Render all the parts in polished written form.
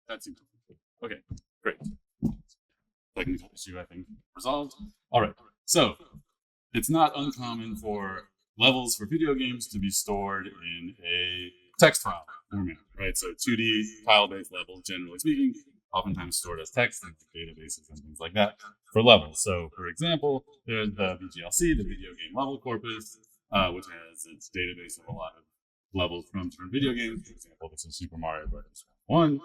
that seems good. Okay, great. Technical issue, I think, resolved. All right, so it's not uncommon for levels for video games to be stored in a text file format, right? So 2D tile-based levels, generally speaking, oftentimes stored as text in databases and things like that for levels. So, for example, there's the VGLC, the video game level corpus, which has its database of a lot of levels from different video games. For example, this is Super Mario Bros. 1.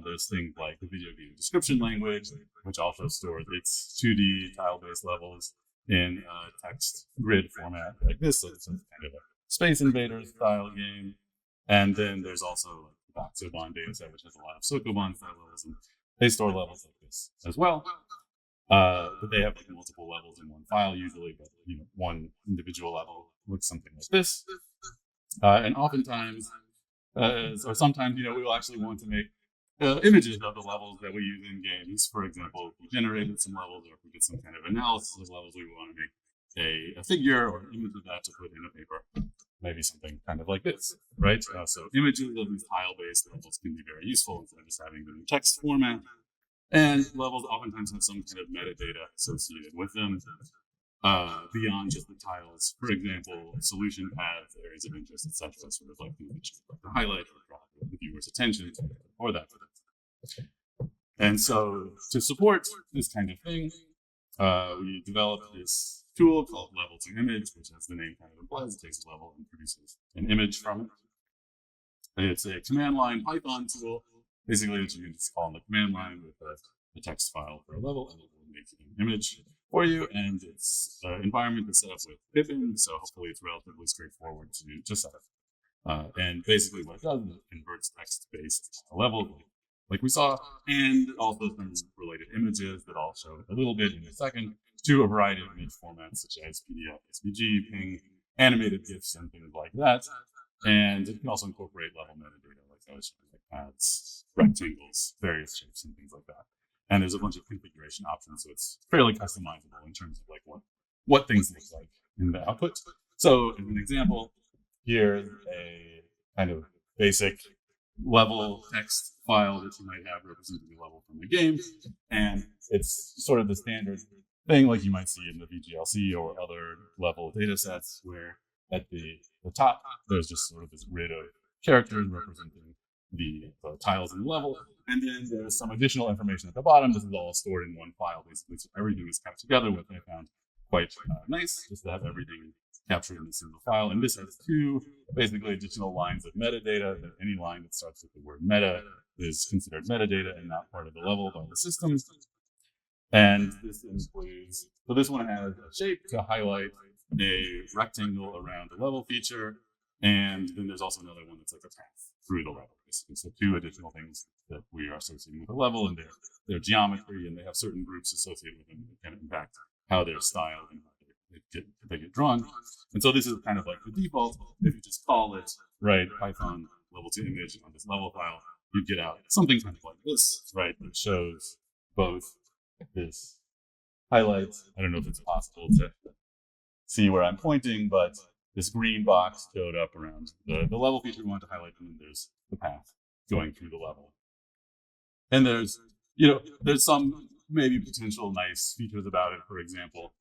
There's things like the video game description language, which also stores its 2D tile-based levels in a text grid format like this. So it's kind of a Space Invaders style game. And then there's also the Boxobon dataset, which has a lot of Sokoban style levels, and they store levels like this as well. But they have like multiple levels in one file usually, but one individual level looks something like this. And oftentimes, or sometimes, we will actually want to make images of the levels that we use in games. For example, if we generated some levels, or if we did some kind of analysis of levels, we want to make a figure or an image of that to put in a paper. Maybe something kind of like this, right? So images of these tile-based levels can be very useful instead of just having them in text format. And levels oftentimes have some kind of metadata associated with them beyond just the tiles. For example, solution paths, areas of interest, etc. Sort of like the highlight or draw the viewer's attention or that. And so to support this kind of thing, we developed this tool called Level2Image, which, as the name kind of implies, it takes a level and produces an image from it. It's a command line Python tool, basically, that you can just call in the command line with a text file for a level, and it will make an image for you. And its environment is set up with Pippin, so hopefully it's relatively straightforward to set up. And basically, what it does is it converts text-based level, like we saw, and also some related images that I'll show a little bit in a second, to a variety of image formats such as PDF, SVG, PNG, animated GIFs, and things like that. And it can also incorporate level metadata, like I was showing, like paths, rectangles, various shapes, and things like that. And there's a bunch of configuration options, so it's fairly customizable in terms of like what things look like in the output. So, as an example, here's a kind of basic level text file that you might have representing a level from a game, and it's sort of the standard thing like you might see in the VGLC or other level data sets, where at the top there's just sort of this grid of characters representing the tiles in the level, and then there's some additional information at the bottom. This is all stored in one file, basically, so everything is kept together, which I found quite nice, just to have everything captured in a single file. And this has two basically additional lines of metadata. That any line that starts with the word meta is considered metadata and not part of the level by the system. And this includes, so this one has a shape to highlight a rectangle around the level feature, and then there's also another one that's like a path through the level, basically. So two additional things that we are associating with the level, and their geometry, and they have certain groups associated with them that can impact how they're styled and how they get drawn. And so this is kind of like the default. If you just call it, right, Python Level2Image on this level file, you get out something kind of like this, right, that shows both this highlight. I don't know if it's possible to see where I'm pointing, but this green box showed up around the level feature we want to highlight, and then there's the path going through the level. And there's some maybe potential nice features about it. For example,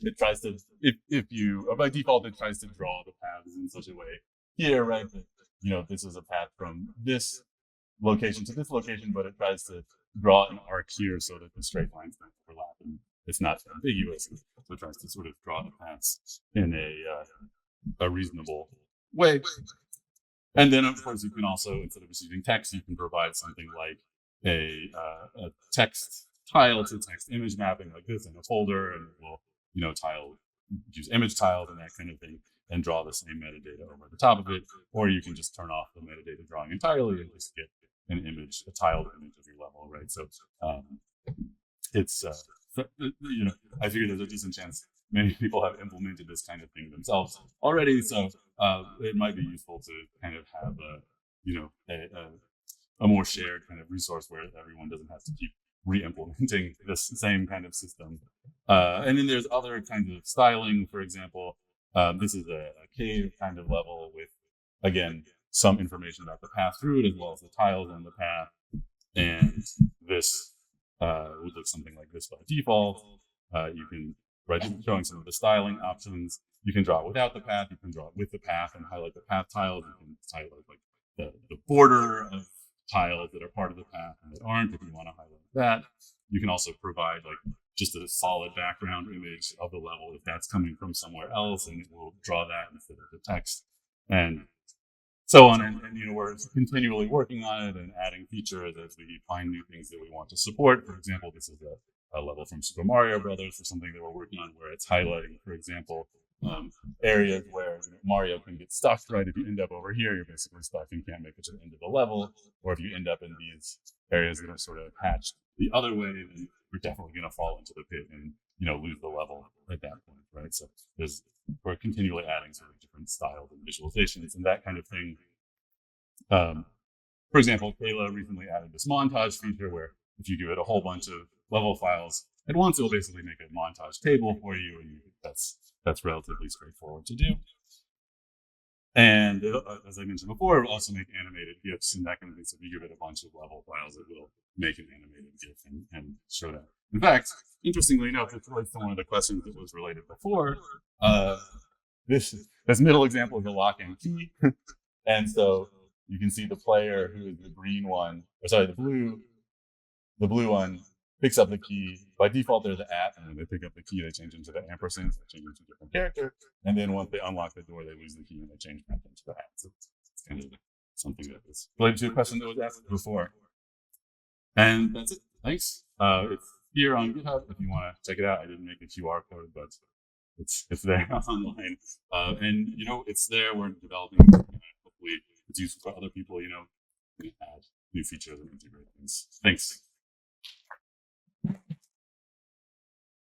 it tries to, by default, it tries to draw the paths in such a way here, right, that, this is a path from this location to this location, but it tries to draw an arc here so that the straight lines don't overlap and it's not ambiguous. So it tries to sort of draw the paths in a reasonable way. And then, of course, you can also, instead of just using text, you can provide something like a text tile to text image mapping like this in a folder, and it will, use image tiles and that kind of thing, and draw the same metadata over the top of it. Or you can just turn off the metadata drawing entirely and just get an image, a tiled image of your level, right? So it's, I figure there's a decent chance many people have implemented this kind of thing themselves already. So it might be useful to kind of have a more shared kind of resource where everyone doesn't have to keep re-implementing this same kind of system. And then there's other kinds of styling. For example, this is a cave kind of level with, again, some information about the path through it, as well as the tiles on the path. And this would look something like this by default. You can, showing some of the styling options. You can draw it without the path. You can draw it with the path and highlight the path tiles. You can highlight like the border of tiles that are part of the path and that aren't, if you want to highlight that. You can also provide like just a solid background image of the level if that's coming from somewhere else, and it will draw that instead of the text, and so on. And we're continually working on it and adding features as we find new things that we want to support. For example, this is a level from Super Mario Brothers, or something that we're working on where it's highlighting, for example, areas where Mario can get stuck, right? If you end up over here, you're basically stuck and can't make it to the end of the level. Or if you end up in these areas that are sort of hatched the other way, then you're definitely going to fall into the pit and lose the level at that point, right? So we're continually adding sort of different styles and visualizations and that kind of thing. For example, Kayla recently added this montage feature where if you give it a whole bunch of level files at once, it will basically make a montage table for you, and that's relatively straightforward to do. And as I mentioned before, it will also make animated GIFs and that kind of thing. So if you give it a bunch of level files, it will make an animated GIF and show that. In fact, interestingly enough, it relates to one of the questions that was related before. This middle example is a lock and key. And so you can see the player who is the green one, the blue one picks up the key. By default, they're the @ and when they pick up the key, they change into the ampersand, so they change into a different character. And then once they unlock the door, they lose the key and they change back into the @ So it's kind of something that was related to a question that was asked before. And that's it. Thanks. It's here on GitHub if you want to check it out. I didn't make a QR code, but it's there online. And it's there. We're developing. Hopefully, it's useful for other people. Add new features and integrate things. Thanks.